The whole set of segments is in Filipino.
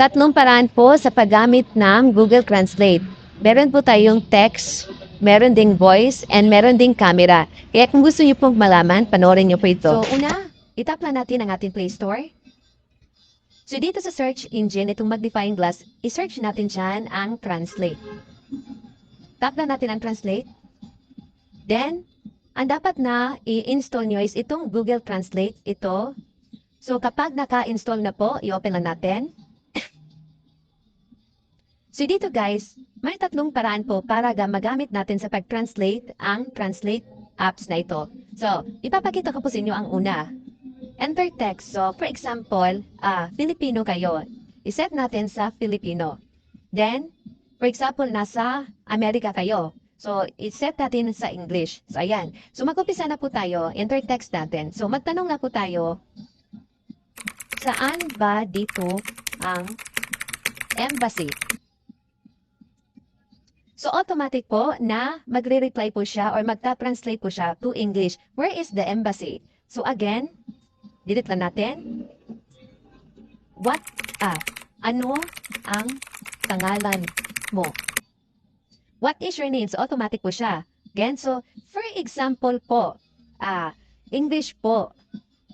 Tatlong paraan po sa paggamit ng Google Translate. Meron po tayong text, meron ding voice, and meron ding camera. Kaya kung gusto niyo pong malaman, panoorin niyo po ito. So, una, itap lang natin ang ating Play Store. So, dito sa search engine, itong magnifying glass, isearch natin dyan ang Translate. Tap lang natin ang Translate. Then, ang dapat na i-install nyo is itong Google Translate, ito. So, kapag naka-install na po, i-open lang natin. So dito guys, may tatlong paraan po para magamit natin sa pag-translate ang translate apps na ito. So, ipapakita ko po sa inyo ang una. Enter text. So, for example, Filipino kayo. Iset natin sa Filipino. Then, for example, nasa Amerika kayo. So, iset natin sa English. So, ayan. So, mag-upisa na po tayo. Enter text natin. So, magtanong na po tayo, saan ba dito ang embassy? So, automatic po na magre-reply po siya or magta-translate po siya to English. Where is the embassy? So, again, delete lang natin. Ano ang pangalan mo? What is your name? So, automatic po siya. Again, so, for example po, English po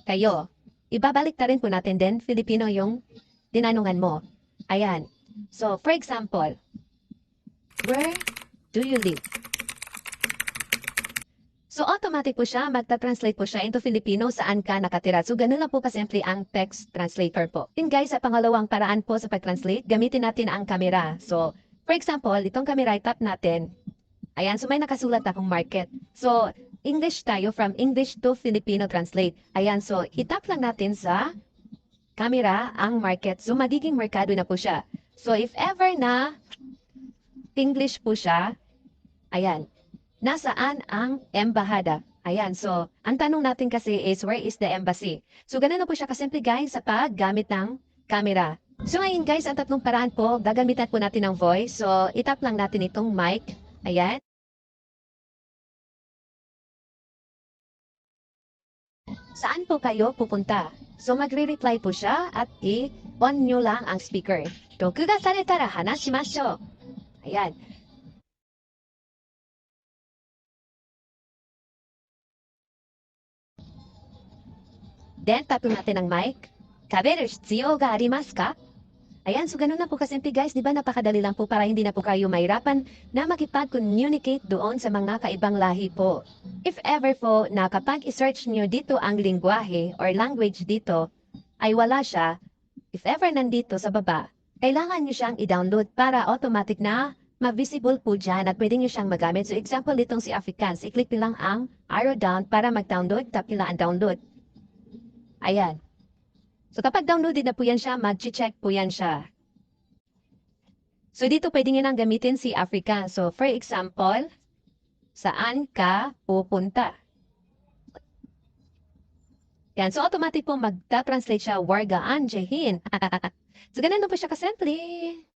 kayo. Ibabalik ta rin po natin din, Filipino yung tinanungan mo. Ayan. So, for example, where do you live? So, automatic po siya, magta-translate po siya into Filipino saan ka nakatira. So, ganun lang po kasimple ang text translator po. Then guys, sa pangalawang paraan po sa pag-translate, gamitin natin ang camera. So, for example, itong camera, tap natin. Ayan, so may nakasulat akong market. So, English tayo, from English to Filipino translate. Ayan, so itap lang natin sa camera ang market. So, magiging merkado na po siya. So, if ever na English po siya, ayan, nasaan ang embahada? Ayan, so, ang tanong natin kasi is, where is the embassy? So, ganun na po siya kasimple guys sa paggamit ng camera. So, ngayon guys, ang tatlong paraan po, gagamitan po natin ng voice. So, itap lang natin itong mic. Ayan. Saan po kayo pupunta? So, magre-reply po siya at i-on nyo lang ang speaker. 録画されたら話しましょう. Ayan. Then, tap natin ang mic. 食べる必要がありますか? Ayan, so ganun na po kasimple guys, di ba napakadali lang po para hindi na po kayo mahirapan na makipag-communicate doon sa mga kaibang lahi po. If ever po na kapag i-search nyo dito ang lingwahe or language dito, ay wala siya, if ever nandito sa baba, kailangan nyo siyang i-download para automatic na ma-visible po dyan at pwede nyo siyang magamit. So example ditong si Afrikaans, i-click nyo lang ang arrow down para mag-download, tap nyo lang ang download. Ayan. So kapag downloaded na po yan siya, mag-check po yan siya. So dito pwede nyo nang gamitin si Afrikaans. So for example, saan ka pupunta? Yan. So automatic po magta-translate siya, warga anjehin. So ganun na po siya kasimple.